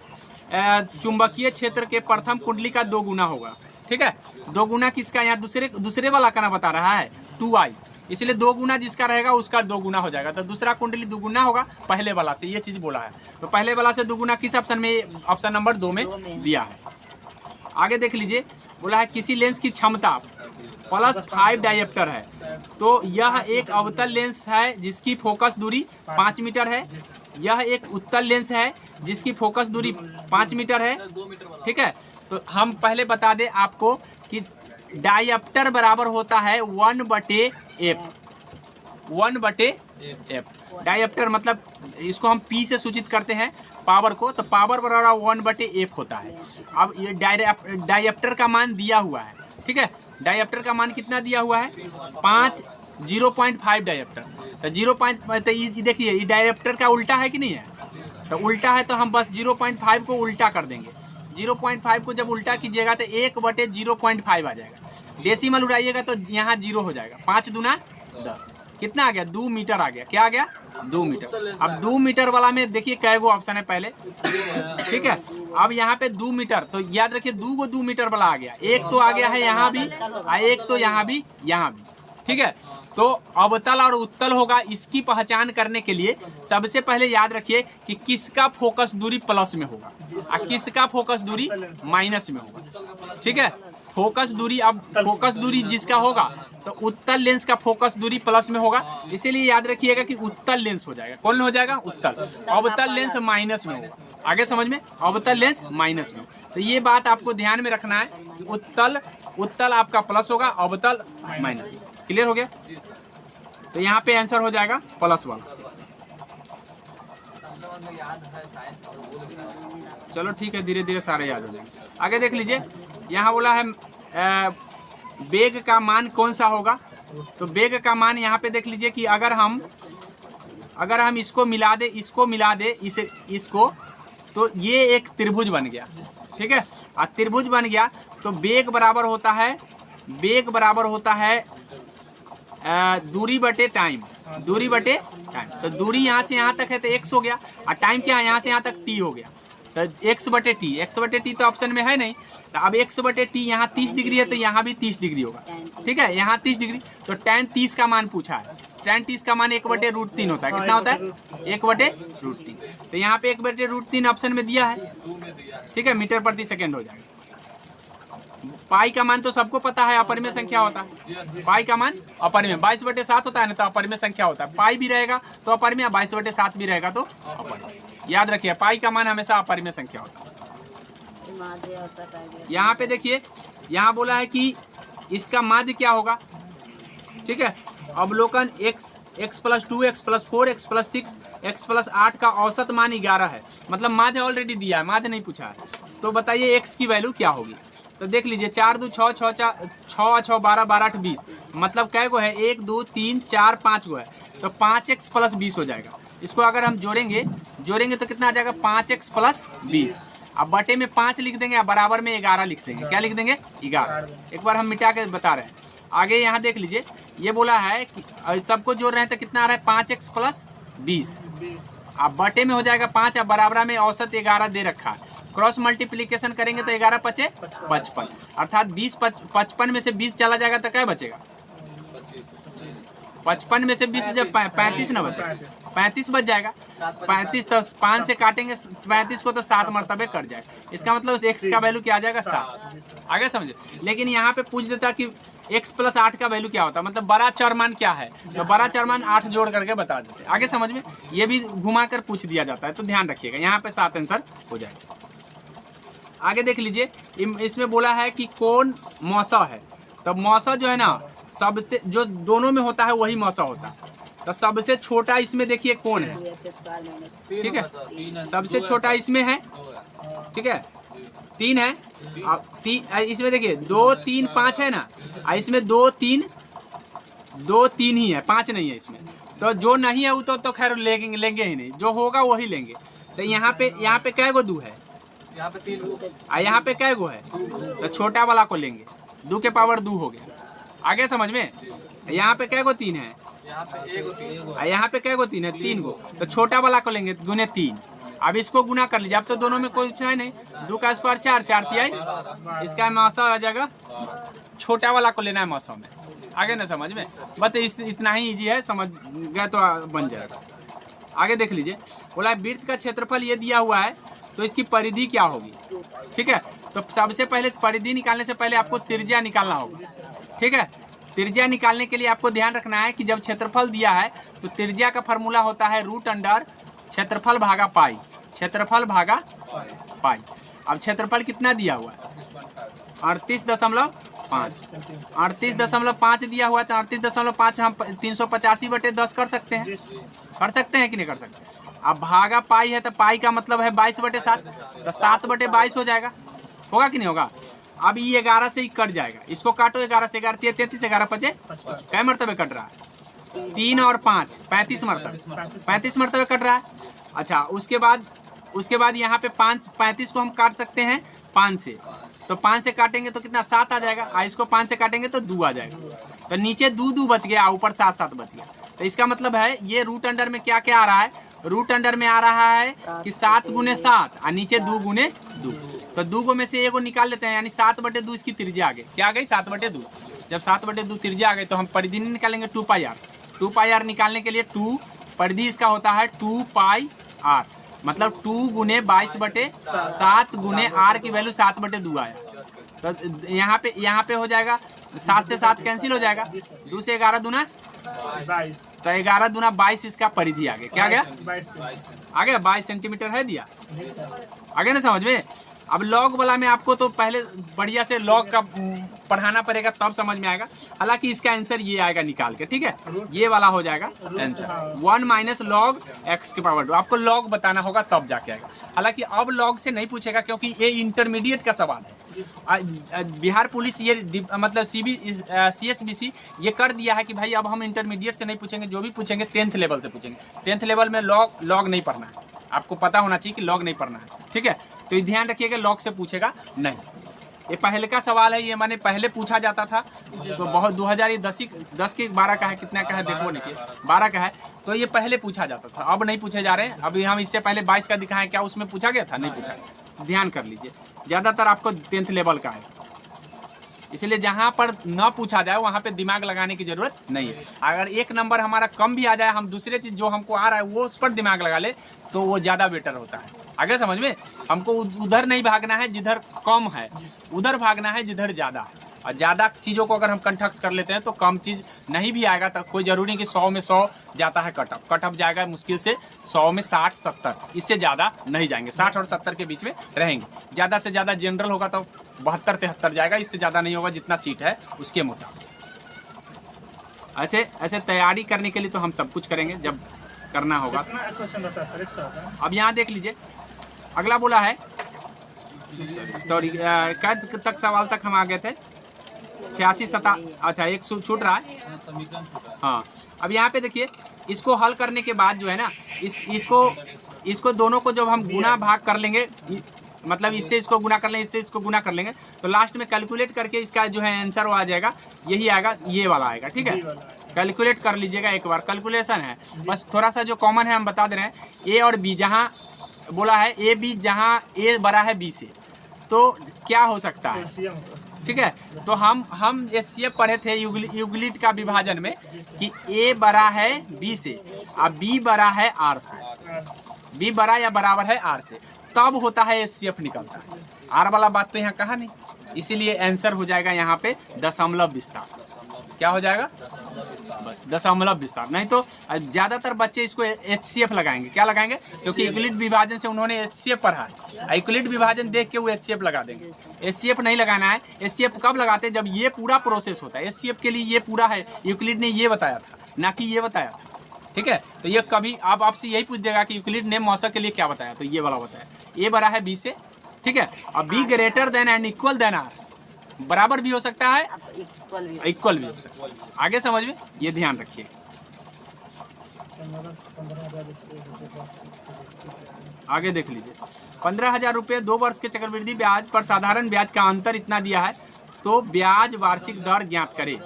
चुंबकीय क्षेत्र के प्रथम कुंडली का 2 गुना होगा, ठीक है। 2 गुना किसका? यहाँ दूसरे वाला का ना बता रहा है 2I, इसलिए 2 गुना जिसका रहेगा उसका 2 गुना हो जाएगा। तो दूसरा कुंडली 2 गुना होगा पहले वाला से, ये चीज़ बोला है। तो पहले वाला से 2 गुना किस ऑप्शन में? ऑप्शन नंबर 2 में दिया है। आगे देख लीजिए, बोला है किसी लेंस की क्षमता +5 डायप्टर है, तो यह एक अवतल लेंस है जिसकी फोकस दूरी 5 मीटर है। यह एक उत्तल लेंस है जिसकी फोकस दूरी 5 मीटर है, ठीक है। तो हम पहले बता दें आपको कि डायप्टर बराबर होता है 1/f। 1/f डायप्टर, मतलब इसको हम P से सूचित करते हैं पावर को, तो पावर बराबर 1/f होता है। अब ये डायप्टर का मान दिया हुआ है, ठीक है। डायप्टर का मान कितना दिया हुआ है? 0.5 डायप्टर। तो 0.5, तो ये देखिए, ये डायप्टर का उल्टा है कि नहीं है? तो उल्टा है तो हम बस 0.5 को उल्टा कर देंगे। 0.5 को जब उल्टा कीजिएगा तो 1/0.5 आ जाएगा। डेसिमल उड़ाइएगा तो यहाँ 0 हो जाएगा। 5 दूना 10, कितना आ गया? 2 मीटर आ गया। क्या आ गया? 2 मीटर। अब 2 मीटर वाला में देखिए कै गो ऑप्शन है पहले, ठीक है। अब यहाँ पे 2 मीटर, तो याद रखिए 2 मीटर वाला आ गया। एक तो आ गया है यहाँ भी, और एक तो यहाँ भी, ठीक है। तो अवतल और उत्तल होगा। इसकी पहचान करने के लिए सबसे पहले याद रखिए कि किसका फोकस दूरी प्लस में होगा और किसका फोकस दूरी माइनस में होगा, ठीक है। फोकस दूरी, अब फोकस दूरी जिसका होगा तो उत्तल लेंस का फोकस दूरी प्लस में होगा, इसीलिए याद रखिएगा कि उत्तल लेंस हो जाएगा। कौन हो जाएगा? उत्तल। अवतल लेंस माइनस में होगा। आगे समझ में, अवतल लेंस माइनस में। तो ये बात आपको ध्यान में रखना है कि उत्तल आपका प्लस होगा, अवतल माइनस। क्लियर हो गया? तो यहाँ पे आंसर हो जाएगा प्लस वाला। चलो ठीक है, धीरे धीरे सारे याद हो जाएंगे। आगे देख लीजिए, यहाँ बोला है वेग का मान कौन सा होगा। तो वेग का मान यहाँ पे देख लीजिए कि अगर हम इसको मिला दे इसको, तो ये एक त्रिभुज बन गया, ठीक है। और त्रिभुज बन गया तो वेग बराबर होता है दूरी बटे टाइम। तो दूरी यहाँ से यहाँ तक है तो x हो गया, और टाइम क्या है? यहाँ से यहाँ तक t हो गया। तो x/t तो ऑप्शन में है नहीं, तो अब x/t यहाँ 30 डिग्री है तो यहाँ भी 30 डिग्री होगा, ठीक है, यहाँ 30 डिग्री। तो tan 30 का मान पूछा है, tan 30 का मान 1/√3 होता है। कितना होता है? 1/√3। तो यहाँ पे 1/√3 ऑप्शन में दिया है, ठीक है, मीटर प्रति सेकेंड हो जाएगा। पाई का मान तो सबको पता है, अपरिमेय संख्या होता है। पाई का मान अपरिमेय 22/7 होता है ना, तो अपरिमेय संख्या होता है। पाई भी रहेगा तो अपरिमेय, 22/7 भी रहेगा तो अपरिमेय। याद रखिए, पाई का मान हमेशा अपरिमेय संख्या होता है। माध्य औसत आ गया। यहाँ पे देखिए, यहाँ बोला है कि इसका माध्य क्या होगा, ठीक है, अवलोकन x+2 x+4 x+6 x+8 का औसत मान 11 है। मतलब माध्य ऑलरेडी दिया है, माध्य नहीं पूछा है। तो बताइए x की वैल्यू क्या होगी। तो देख लीजिए, 4 2 6 6 6 6 12 12 8 20, मतलब कै गो है, 1 2 3 4 5 गो है, तो 5x + 20 हो जाएगा। इसको अगर हम जोड़ेंगे तो कितना आ जाएगा, 5x + 20। अब बटे में 5 लिख देंगे, बराबर में 11 लिख देंगे। क्या लिख देंगे? 11। एक बार हम मिटा के बता रहे हैं। आगे यहाँ देख लीजिए, ये बोला है कि सबको जोड़ रहे हैं तो कितना आ रहा है, 5x + 20। अब बटे में हो जाएगा 5, अब बराबर में औसत 11 दे रखा है। क्रॉस मल्टीप्लिकेशन करेंगे तो 11 × 5 = 55, अर्थात 20 55 में से 20 चला जाएगा तो क्या बचेगा, 55 में से 20 जब 35 ना बचे, 35 बच जाएगा। 35 तो 5 से काटेंगे 35 को तो 7 मरतबे कट जाएगा। इसका मतलब x का वैल्यू क्या आ जाएगा, 7। आगे समझे। लेकिन यहाँ पे पूछ देता कि x + 8 का वैल्यू क्या होता है, मतलब बड़ा चरमान क्या है, तो बड़ा चरमान 8 जोड़ करके बता देते। आगे समझ में, ये भी घुमा कर पूछ दिया जाता है, तो ध्यान रखिएगा, यहाँ पे 7 आंसर हो जाएगा। आगे देख लीजिए, इसमें बोला है कि कौन मौसा है। तो मौसा जो है ना, सबसे जो दोनों में होता है वही मौसा होता है। तो सबसे छोटा इसमें देखिए कौन है, ठीक है, सबसे छोटा इसमें है, ठीक है, 3 है। अब इसमें देखिए 2 3 5 है ना, इसमें 2 3 ही है, 5 नहीं है इसमें। तो जो नहीं है वो तो खैर लेंगे ही नहीं, जो होगा वही लेंगे। तो यहाँ पे कै गो 2 है, यहाँ पे 3 यहाँ पे कै गो है, तो छोटा वाला को लेंगे, 2 के पावर 2 हो गया। आगे समझ में। यहाँ पे कै गो 3 है, यहाँ पे 1 और 3 यहाँ पे कै गो 3 है, 3 गो, तो छोटा वाला को लेंगे गुने 3। अब इसको गुना कर लीजिए, अब तो दोनों में कोई है नहीं, 2 का स्क्वायर 4 4 तिहाई, इसका मौसा आ जाएगा, छोटा वाला को लेना है मौसा में। आगे ना समझ में, बस इतना ही इजी है, समझ गए तो बन जाएगा। आगे देख लीजिए, बोला वृत्त का क्षेत्रफल ये दिया हुआ है, तो इसकी परिधि क्या होगी, ठीक है। तो सबसे पहले परिधि निकालने से पहले आपको त्रिज्या निकालना होगा, ठीक है। त्रिज्या निकालने के लिए आपको ध्यान रखना है कि जब क्षेत्रफल दिया है तो त्रिज्या का फॉर्मूला होता है √अंडर क्षेत्रफल भागा पाई, क्षेत्रफल भागा पाई। अब क्षेत्रफल कितना दिया हुआ है, 38.5, 38.5 दिया हुआ है, तो 38.5 हम 385/10 कर सकते हैं, कि नहीं कर सकते। अब भागा पाई है, तो पाई का मतलब है 22/7, तो 7/22 हो जाएगा, होगा कि नहीं होगा। अब ये 11 से ही कट जाएगा, इसको काटो, 11 से 11 33, 11 5 कै मरतबे कट रहा है, 3 और 5 35 मरतबे कट रहा है। अच्छा, उसके बाद यहाँ पे 35 को हम काट सकते हैं 5 से, तो 5 से काटेंगे तो कितना, 7 आ जाएगा। इसको 5 से काटेंगे तो 2 आ जाएगा, तो नीचे 2 बच गया, ऊपर 7 बच गया। तो इसका मतलब है ये √अंडर में क्या क्या आ रहा है, √अंडर में आ रहा है कि 7 × 7 और नीचे 2 × 2, तो 2 गो में से एगो निकाल लेते हैं, यानी 7/2 इसकी त्रिज्या आ गई। क्या आ गई, 7/2। जब 7/2 त्रिज्या आ गई तो हम परिधि नहीं निकालेंगे, 2πr। 2πr निकालने के लिए 2 परिधि इसका होता है 2πr, मतलब 2 × 22/7 × r की वैल्यू 7/2 आया। तो यहाँ पे हो जाएगा, 7 से 7 कैंसिल हो जाएगा, 2 से 11 दूना 22, तो 11 दूना 22 इसका परिधि आ गया। क्या आ गया, 22 सेंटीमीटर है दिया। आगे ना समझ में। अब लॉग वाला में आपको तो पहले बढ़िया से लॉग का पढ़ाना पड़ेगा, तब समझ में आएगा। हालांकि इसका आंसर ये आएगा निकाल के, ठीक है, ये वाला हो जाएगा आंसर, 1 - log x की पावर 2। आपको लॉग बताना होगा तब जाके आएगा। हालांकि अब लॉग से नहीं पूछेगा, क्योंकि ये इंटरमीडिएट का सवाल है। बिहार पुलिस ये मतलब CSBC ये कर दिया है कि भाई अब हम इंटरमीडिएट से नहीं पूछेंगे, जो भी पूछेंगे 10th लेवल से पूछेंगे। 10th लेवल में लॉग नहीं पढ़ना है, आपको पता होना चाहिए कि लॉग नहीं पढ़ना है, ठीक है। तो ध्यान रखिएगा, लॉग से पूछेगा नहीं। ये पहले का सवाल है, ये मैंने पहले पूछा जाता था तो बहुत 2010 के 12 का है, कितना का है देखो नहीं, 12 का है, तो ये पहले पूछा जाता था, अब नहीं पूछे जा रहे हैं। अभी हम इससे पहले 22 का दिखाएं, क्या उसमें पूछा गया था? नहीं पूछा। ध्यान कर लीजिए, ज़्यादातर आपको 10th लेवल का है, इसलिए जहाँ पर न पूछा जाए वहाँ पे दिमाग लगाने की जरूरत नहीं है। अगर एक नंबर हमारा कम भी आ जाए, हम दूसरे चीज़ जो हमको आ रहा है वो उस पर दिमाग लगा ले तो वो ज़्यादा बेटर होता है। आगे समझ में, हमको उधर नहीं भागना है जिधर कम है, उधर भागना है जिधर ज़्यादा है। और ज़्यादा चीज़ों को अगर हम कंठस्थ कर लेते हैं तो कम चीज़ नहीं भी आएगा, तो कोई ज़रूरी नहीं कि 100 में 100 जाता है कट ऑफ जाएगा मुश्किल से 100 में 60-70, इससे ज़्यादा नहीं जाएंगे, 60 और 70 के बीच में रहेंगे। ज़्यादा से ज़्यादा जनरल होगा तो 72-73 जाएगा, इससे ज़्यादा नहीं होगा, जितना सीट है उसके मुताबिक। ऐसे तैयारी करने के लिए तो हम सब कुछ करेंगे जब करना होगा। अब यहाँ देख लीजिए, अगला बोला है, सॉरी कद तक सवाल तक हम आ गए थे, 86-87, अच्छा एक छूट रहा है, हाँ। अब यहाँ पे देखिए, इसको हल करने के बाद जो है ना, इसको दोनों को जब हम गुना भाग कर लेंगे, मतलब इससे इसको गुना कर लेंगे, इससे इसको गुना कर लेंगे, तो लास्ट में कैलकुलेट करके इसका जो है आंसर वो आ जाएगा, यही आएगा, ये वाला आएगा। ठीक है, कैलकुलेट कर लीजिएगा एक बार, कैलकुलेशन है बस, थोड़ा सा जो कॉमन है हम बता दे रहे हैं। ए और बी, जहाँ बोला है ए बी, जहाँ ए बड़ा है बी से, तो क्या हो सकता है? ठीक है, तो हम एचसीएफ पढ़े थे यूक्लिड का विभाजन में कि ए बड़ा है बी से और बी बड़ा है आर से, बी बड़ा या बराबर है आर से, तब होता है एचसीएफ निकलता है। आर वाला बात तो यहाँ कहा नहीं, इसीलिए आंसर हो जाएगा यहाँ पे दशमलव विस्तार। क्या हो जाएगा? बस दशमलव विस्तार। नहीं तो ज़्यादातर बच्चे इसको एचसीएफ लगाएंगे। क्या लगाएंगे? क्योंकि यूक्लिड विभाजन से उन्होंने एचसीएफ पढ़ा है, यूक्लिड विभाजन देख के वो एचसीएफ लगा देंगे। एचसीएफ नहीं लगाना है। एचसीएफ कब लगाते हैं? जब ये पूरा प्रोसेस होता है। एचसीएफ के लिए ये पूरा है, यूक्लिड ने ये बताया था, ना कि ये बताया था। ठीक है, तो ये कभी आप आपसे यही पूछ देगा कि यूक्लिड ने मौसम के लिए क्या बताया, तो ये वाला बताया, ए बड़ा है बी से। ठीक है, और b greater than and equal than r, बराबर भी हो सकता है, इक्वल भी हो सकता है। आगे समझ में, ये ध्यान रखिए। आगे देख लीजिए, 15,000 रुपये 2 वर्ष के चक्रवृद्धि ब्याज पर साधारण ब्याज का अंतर इतना दिया है, तो ब्याज वार्षिक दर ज्ञात करें।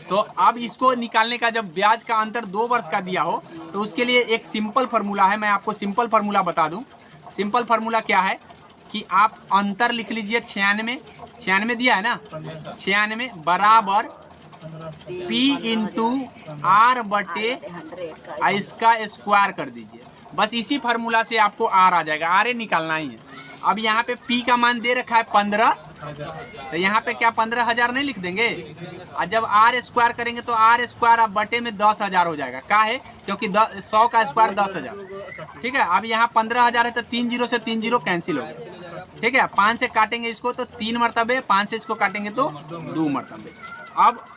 तो अब इसको निकालने का, जब ब्याज का अंतर 2 वर्ष का दिया हो, तो उसके लिए एक सिंपल फार्मूला है। मैं आपको सिंपल फार्मूला बता दूं। सिंपल फार्मूला क्या है कि आप अंतर लिख लीजिए 96 दिया है ना, 96 बराबर P इंटू आर बटे इसका स्क्वायर कर दीजिए। बस इसी फार्मूला से आपको आर आ जाएगा, आर ए निकालना ही है। अब यहाँ पे P का मान दे रखा है 15, तो यहाँ पे क्या 15,000 नहीं लिख देंगे? और जब आर स्क्वायर करेंगे तो आर स्क्वायर अब बटे में 10,000 हो जाएगा। क्या है? क्योंकि 100 का स्क्वायर 10,000। ठीक है, अब यहाँ 15,000 है तो 3 0 से 3 0 कैंसिल हो गया। ठीक है, 5 से काटेंगे इसको तो 3 मरतबे, 5 से इसको काटेंगे तो 2 मरतबे।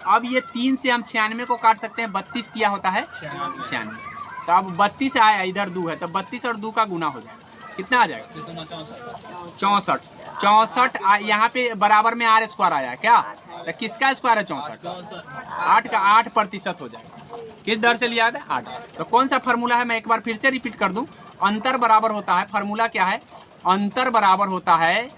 अब ये 3 से हम 96 को काट सकते हैं, 32 किया होता है 96, तो अब 32 आया, इधर 2 है, तो 32 और 2 का गुना हो जाएगा। कितना आ जाएगा? 64। यहाँ पे बराबर में आर स्क्वायर आया क्या? तो किसका स्क्वायर है? 64। 8 का 8% हो जाएगा। किस दर से लिया था? 8। तो कौन सा फार्मूला है? मैं एक बार फिर से रिपीट कर दूं। अंतर बराबर होता है, फार्मूला क्या है? अंतर बराबर होता है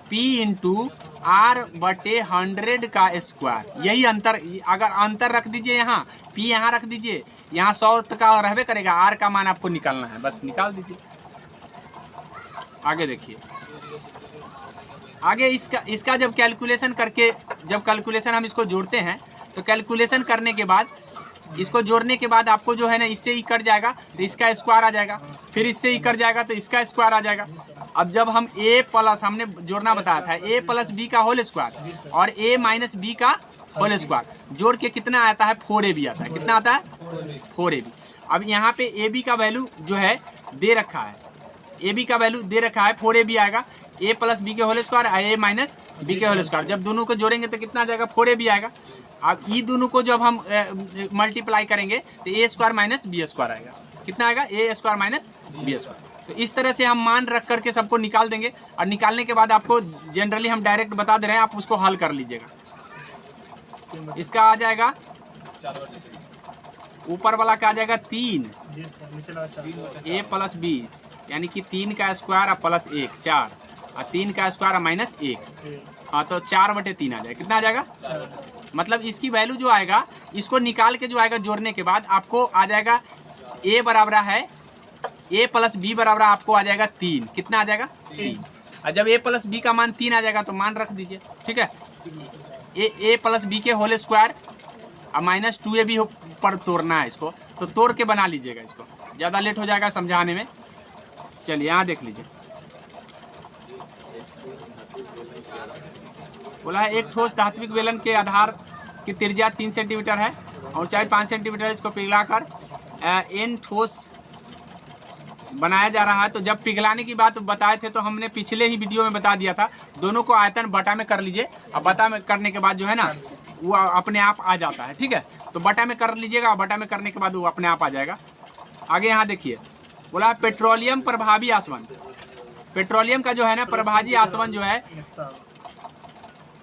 P इंटू आर बटे 100 का स्क्वायर। यही अंतर, अगर अंतर रख दीजिए यहाँ, P यहाँ रख दीजिए, यहाँ 100 का रहबे करेगा, आर का मान आपको निकालना है, बस निकाल दीजिए। आगे देखिए, आगे इसका जब कैलकुलेशन करके, जब कैलकुलेशन हम इसको जोड़ते हैं, तो कैलकुलेशन करने के बाद, इसको जोड़ने के बाद आपको जो है ना, इससे ही कट जाएगा तो इसका स्क्वायर आ जाएगा, फिर इससे ही कट जाएगा तो इसका स्क्वायर आ जाएगा। अब जब हम a प्लस, हमने जोड़ना बताया था, a प्लस बी का होल स्क्वायर और a माइनस बी का होल स्क्वायर जोड़ के कितना आता है? 4ab आता है। कितना आता है? 4ab। अब यहाँ पे ab का वैल्यू जो है दे रखा है, ab का वैल्यू दे रखा है 4ab आएगा, a प्लस बी के whole square, a minus b के होल स्क्वायर। जब दोनों को जोड़ेंगे तो कितना आ जाएगा? 4ab आएगा। अब ये दोनों को जब हम मल्टीप्लाई करेंगे तो a square minus b square आएगा। कितना आएगा? a square minus b square. तो इस तरह से हम मान रख करके सबको निकाल देंगे, और निकालने के बाद आपको जनरली हम डायरेक्ट बता दे रहे हैं, आप उसको हल कर लीजिएगा। इसका आ जाएगा, ऊपर वाला का आ जाएगा 3 a प्लस बी, यानी कि 3 का स्क्वायर और प्लस 1 4, और 3 का स्क्वायर और माइनस 1, हाँ तो 4/3 आ जाएगा। कितना आ जाएगा? मतलब इसकी वैल्यू जो आएगा, इसको निकाल के जो आएगा जोड़ने के बाद आपको आ जाएगा a बराबर है a प्लस b बराबर आपको आ जाएगा 3। कितना आ जाएगा? 3। और जब a प्लस b का मान 3 आ जाएगा तो मान रख दीजिए, ठीक है। a प्लस b के होल स्क्वायर और माइनस 2ab पर तोड़ना है इसको, तो तोड़ के बना लीजिएगा इसको, ज़्यादा लेट हो जाएगा समझाने में। चलिए यहाँ देख लीजिए, बोला है एक ठोस धात्विक बेलन के आधार की त्रिज्या 3 सेंटीमीटर है और ऊंचाई 5 सेंटीमीटर। इसको पिघलाकर n ठोस बनाया जा रहा है। तो जब पिघलाने की बात बताए थे तो हमने पिछले ही वीडियो में बता दिया था, दोनों को आयतन बटा में कर लीजिए, और बटा में करने के बाद जो है ना वो अपने आप आ जाता है, ठीक है। तो बटा में कर लीजिएगा, बटा में करने के बाद वो अपने आप आ जाएगा। आगे यहाँ देखिए, बोला पेट्रोलियम प्रभावी आसवन। पेट्रोलियम का जो है ना प्रभावी आसवन जो है,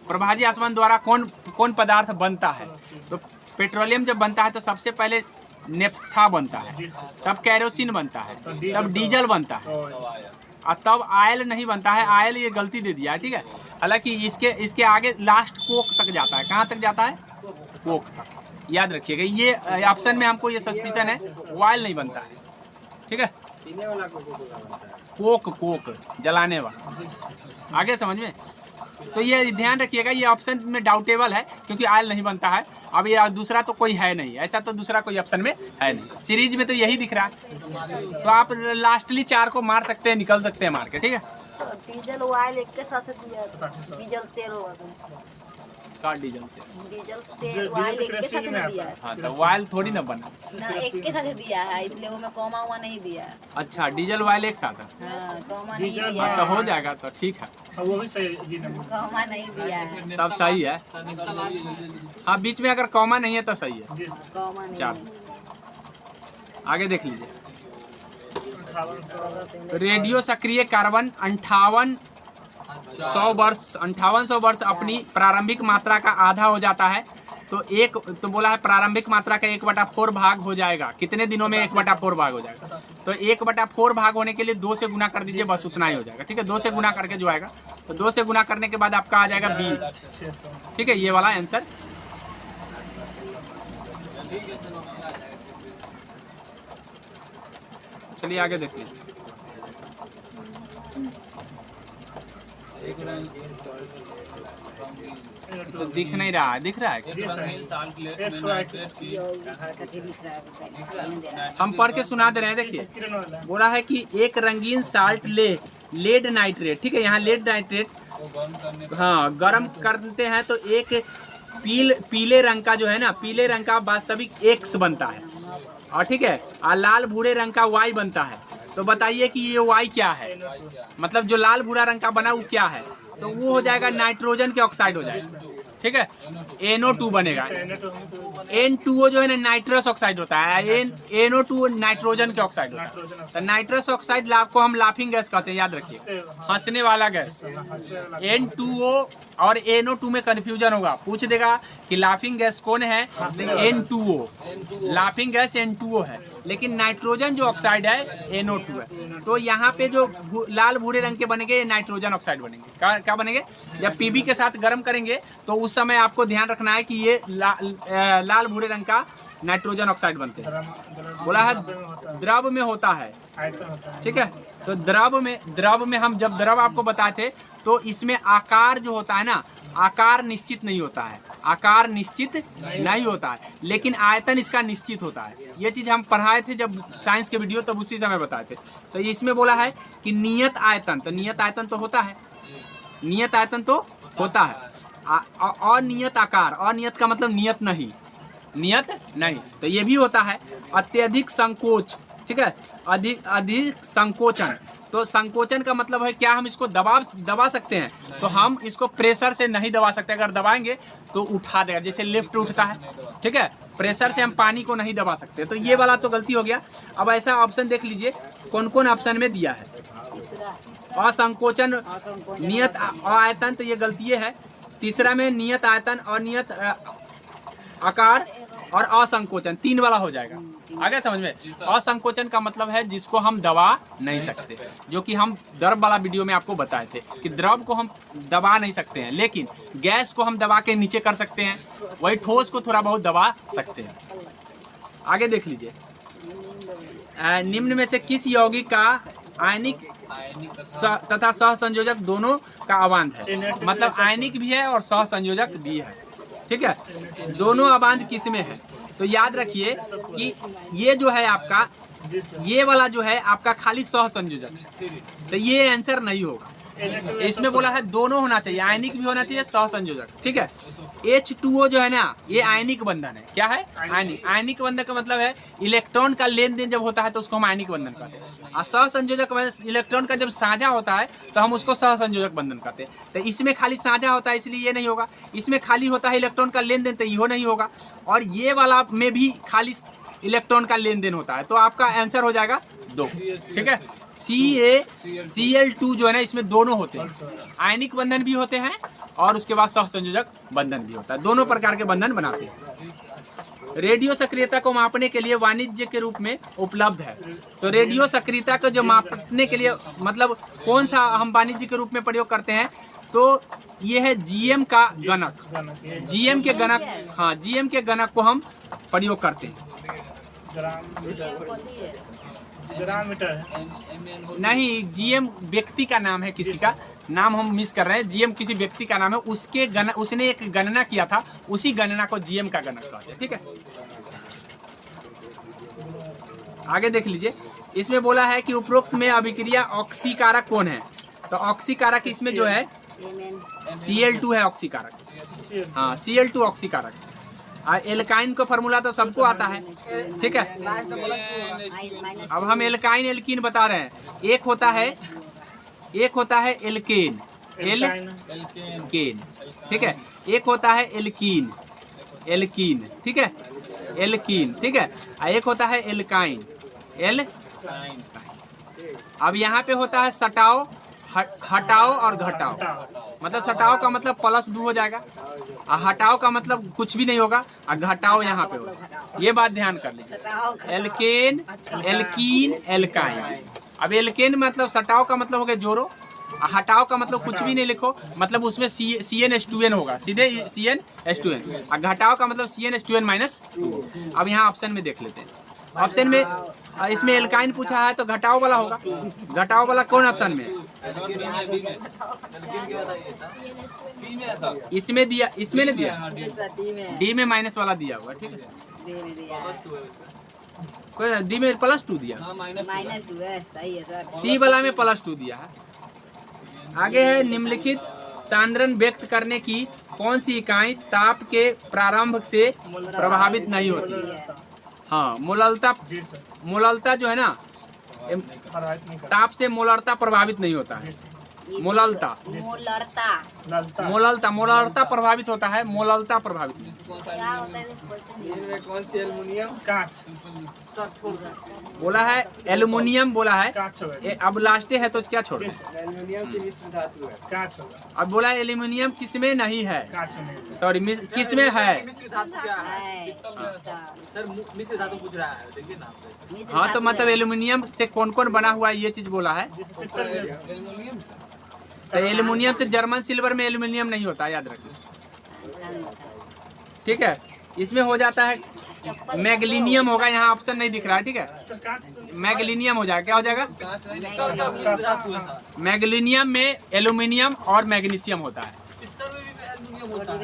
प्रभावी आसवन द्वारा कौन पदार्थ बनता है? तो पेट्रोलियम जब बनता है तो सबसे पहले नेफ्था बनता है, तब कैरोसिन बनता है, तब डीजल बनता है, और तब ऑयल नहीं बनता है। ऑयल ये गलती दे दिया है, ठीक है। हालांकि इसके आगे लास्ट कोक तक जाता है। कहाँ तक जाता है? कोक तक। याद रखिएगा, ये ऑप्शन में हमको ये सस्पिशन है, ऑयल नहीं बनता है, ठीक है। पीने वाला कोक जलाने वाला। आगे समझ में? तो ये ध्यान रखिएगा, ये ऑप्शन में डाउटेबल है क्योंकि ऑयल नहीं बनता है। अब ये दूसरा तो कोई है नहीं, ऐसा तो दूसरा कोई ऑप्शन में है नहीं। सीरीज में तो यही दिख रहा है। तो आप लास्टली 4 को मार सकते हैं, निकल सकते हैं मार के, ठीक है। डीजल ऑयल एक के साथ दिया, डीजल तेल का डीजल तेल ऑयल एक के साथ नहीं दिया है। हाँ, तो ऑयल थोड़ी ना बना ना, एक के साथ दिया है, इसलिए वो में कॉमा हुआ नहीं दिया है। अच्छा, डीजल ऑयल एक साथ है, हाँ, कॉमा नहीं दिया हाँ, है। तो हो जाएगा, तो ठीक है, वो भी सही कॉमा नहीं दिया है। तब सही है। हाँ, बीच में अगर कॉमा नहीं है तो सही है। जी कॉमा नहीं चल है। आगे देख लीजिए, रेडियो सक्रिय कार्बन 5800 वर्ष अपनी प्रारंभिक मात्रा का आधा हो जाता है। तो बोला है प्रारंभिक मात्रा का 1/4 भाग हो जाएगा। कितने दिनों में 1/4 भाग हो जाएगा? तो 1/4 भाग होने के लिए 2 से गुना कर दीजिए, बस उतना ही हो जाएगा, ठीक है। 2 से गुना करके जो आएगा, तो 2 से गुना करने के बाद आपका आ जाएगा 20, ठीक है। ये वाला आंसर। चलिए आगे देख लीजिए, तो दिख नहीं रहा है, दिख रहा है कथी लिख रहा है बताइए। हम पढ़ के सुना दे रहे हैं। देखिए, बोला है कि एक रंगीन साल्ट लेड नाइट्रेट, ठीक है। यहाँ लेड नाइट्रेट हाँ गर्म करते हैं तो एक पीले रंग का जो है ना, पीले रंग का वास्तविक X बनता है, और ठीक है, और लाल भूरे रंग का Y बनता है। तो बताइए कि ये Y क्या है? मतलब जो लाल भूरा रंग का बना वो क्या है? तो वो हो जाएगा नाइट्रोजन के ऑक्साइड हो जाएगा, ठीक है। NO2 बनेगा। N2O जो है ना नाइट्रस ऑक्साइड होता है, NO2 नाइट्रोजन के ऑक्साइड होता है। तो नाइट्रस ऑक्साइड को हम लाफिंग गैस कहते हैं, याद रखिए, हंसने वाला गैस। N2O और NO2 में कंफ्यूजन होगा, पूछ देगा कि लाफिंग गैस कौन है, N2O। लाफिंग गैस N2O है, लेकिन नाइट्रोजन जो ऑक्साइड है NO2 है। तो यहाँ पे जो लाल भूरे रंग के बनेंगे ये नाइट्रोजन ऑक्साइड बनेंगे। क्या बनेंगे? जब PB के साथ गर्म करेंगे तो उस समय आपको ध्यान रखना है कि ये लाल भूरे रंग का नाइट्रोजन ऑक्साइड बनते हैं। बोला है द्रव में होता है, ठीक है। तो द्रव में हम जब द्रव आपको बताए थे तो इसमें आकार जो होता है ना, आकार निश्चित नहीं होता है, आकार निश्चित नहीं होता है, लेकिन आयतन इसका निश्चित होता है। ये चीज़ हम पढ़ाए थे जब साइंस के वीडियो, तब उसी समय बताए थे। तो इसमें बोला है कि नियत आयतन, तो नियत आयतन तो होता है, नियत आयतन तो होता है। अनियत आकार, अनियत का मतलब नियत नहीं, नियत नहीं, तो ये भी होता है। अत्यधिक संकोच, ठीक है, अधिक संकोचन। तो संकोचन का मतलब है क्या? हम इसको दबा सकते हैं, तो हम इसको प्रेशर से नहीं दबा सकते। अगर दबाएंगे तो उठा देगा, जैसे लिफ्ट उठता है, ठीक है। प्रेशर से हम पानी को नहीं दबा सकते। तो ये वाला तो गलती हो गया। अब ऐसा ऑप्शन देख लीजिए कौन कौन ऑप्शन में दिया है। असंकोचन, नियत आयतन, तो ये गलती है। तीसरा में नियत आयतन, अनियत आकार और असंकोचन, 3 वाला हो जाएगा। आ गया समझ में। असंकोचन का मतलब है जिसको हम दबा नहीं सकते, जो कि हम द्रव वाला वीडियो में आपको बताए थे कि द्रव को हम दबा नहीं सकते हैं, लेकिन गैस को हम दबा के नीचे कर सकते हैं, वही ठोस को थोड़ा बहुत दबा सकते हैं। आगे देख लीजिए, निम्न में से किस यौगिक का आयनिक तथा सहसंयोजक दोनों का अबांध है? मतलब आयनिक भी है और सहसंयोजक भी है, ठीक है। दोनों अबांध किस में है? तो याद रखिए कि ये जो है आपका, ये वाला जो है आपका खाली सहसंयोजक, तो ये आंसर नहीं होगा। इसमें बोला है दोनों होना चाहिए, आयनिक भी होना चाहिए, सहसंयोजक, ठीक है। H2O जो है ना, ये आयनिक बंधन है। क्या है? आयनिक। आयनिक बंधन का मतलब है इलेक्ट्रॉन का लेन देन जब होता है तो उसको हम आयनिक बंधन कहते हैं, और सहसंयोजक इलेक्ट्रॉन का जब साझा होता है तो हम उसको सहसंयोजक बंधन कहते हैं। तो इसमें खाली साझा होता है इसलिए ये नहीं होगा, इसमें खाली होता है इलेक्ट्रॉन का लेन देन तो ये नहीं होगा, और ये वाला में भी खाली इलेक्ट्रॉन का लेन देन होता है, तो आपका आंसर हो जाएगा 2, ठीक है। CaCl2 जो है ना, इसमें दोनों होते हैं, आयनिक बंधन भी होते हैं और उसके बाद सहसंयोजक बंधन भी होता है, दोनों प्रकार के बंधन बनाते हैं। रेडियो सक्रियता को मापने के लिए वाणिज्य के रूप में उपलब्ध है। तो रेडियो सक्रियता को जो मापने के लिए मतलब कौन सा हम वाणिज्य के रूप में प्रयोग करते हैं, तो ये है GM का गणक, GM के गणक, हाँ GM के गणक को हम प्रयोग करते हैं। नहीं, GM व्यक्ति का नाम है, किसी का नाम हम मिस कर रहे हैं, GM किसी व्यक्ति का नाम है, उसके उसने एक गणना किया था, उसी गणना को GM का गणक कहते हैं, ठीक है। आगे देख लीजिए, इसमें बोला है कि उपरोक्त में अभिक्रिया ऑक्सीकारक कौन है? तो ऑक्सीकारक इसमें जो है Cl2 है ऑक्सीकारक, हाँ Cl2 ऑक्सीकारक। एल्काइन का फॉर्मूला तो सबको आता है, ठीक है। अब हम एल्काइन एल्कीन बता रहे हैं। एक होता है एल्केन, एल्केन, ठीक है। एक होता है एल्कीन, एल्कीन, ठीक है, एल्कीन, ठीक है। एक होता है एल्काइन, एल्काइन। अब यहाँ पे होता है सटाओ, हटाओ और घटाओ। मतलब सटाओ का मतलब +2 हो जाएगा, और हटाओ का मतलब कुछ भी नहीं होगा, और घटाओ यहाँ पे होगा। ये बात ध्यान कर लीजिए, एल्केन, एल्कीन, एल्काइन। अब एल्केन मतलब सटाओ का मतलब हो गया जोड़ो, और हटाओ का मतलब कुछ भी नहीं लिखो, मतलब उसमें CnH2n होगा, सीधे CnH2n, और घटाओ का मतलब CnH2n-2। अब यहाँ ऑप्शन में देख लेते हैं, ऑप्शन में इसमें एल्काइन पूछा है तो घटाओ वाला होगा, घटाओ वाला कौन ऑप्शन में? इसमें दिया, इसमें नहीं दिया, डी में माइनस वाला दिया हुआ, ठीक है। कोई डी में +2 दिया, -2 है, सही है सर। सी वाला में +2 दिया है। आगे है, निम्नलिखित सांद्रण व्यक्त करने की कौन सी इकाई ताप के प्रारंभ से प्रभावित नहीं होती? हाँ, मोललता जो है ना, ताप से मोलरता प्रभावित नहीं होता है। मोललता प्रभावित होता है, मोललता प्रभावित नहीं। क्या होता है? कौन सी एल्युमिनियम? कांच। बोला है एल्युमिनियम, बोला है अब लास्ट है तो क्या छोड़? एल्युमिनियम की मिश्र धातु है, कांच होगा। अब बोला एल्युमिनियम किसमें नहीं है, सॉरी किसमें है? मिश्र धातु क्या है? सर मिश्र धातु पूछ रहा है, देखिए ना आप। हाँ, तो मतलब एल्युमिनियम से कौन कौन बना हुआ है ये चीज बोला है। एल्युमिनियम से, तो एल्युमिनियम से जर्मन सिल्वर में एल्युमिनियम नहीं होता, याद रखिए, ठीक है। इसमें हो जाता है मैग्नीशियम होगा, यहाँ ऑप्शन नहीं दिख रहा है, ठीक है। मैग्नीशियम हो जाएगा, क्या हो जाएगा? मैग्नीशियम में एल्युमिनियम और मैग्नीशियम होता है।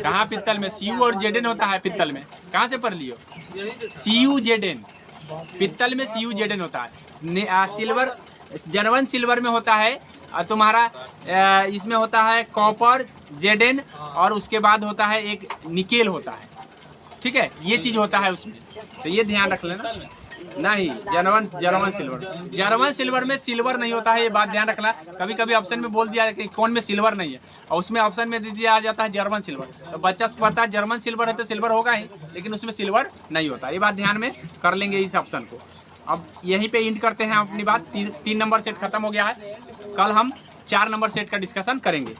कहाँ पित्तल में? Cu और Zn होता है पित्तल में, कहाँ से पढ़ लियो? CuZn, पित्तल में CuZn होता है। सिल्वर, जर्मन सिल्वर में होता है तुम्हारा, इसमें होता है कॉपर, Zn, और उसके बाद होता है एक निकेल होता है, ठीक है। ये चीज होता है उसमें, तो ये ध्यान रख लेना। नहीं, जर्मन सिल्वर में सिल्वर नहीं होता है, ये बात ध्यान रखना। कभी कभी ऑप्शन में बोल दिया कि कौन में सिल्वर नहीं है, और उसमें ऑप्शन में दे दिया जाता है जर्मन सिल्वर, तो बच्चा पढ़ता है जर्मन सिल्वर है तो सिल्वर होगा ही, लेकिन उसमें सिल्वर नहीं होता। ये बात ध्यान में कर लेंगे इस ऑप्शन को। अब यहीं पे इंड करते हैं अपनी बात। 3 नंबर सेट खत्म हो गया है, कल हम 4 नंबर सेट का डिस्कशन करेंगे।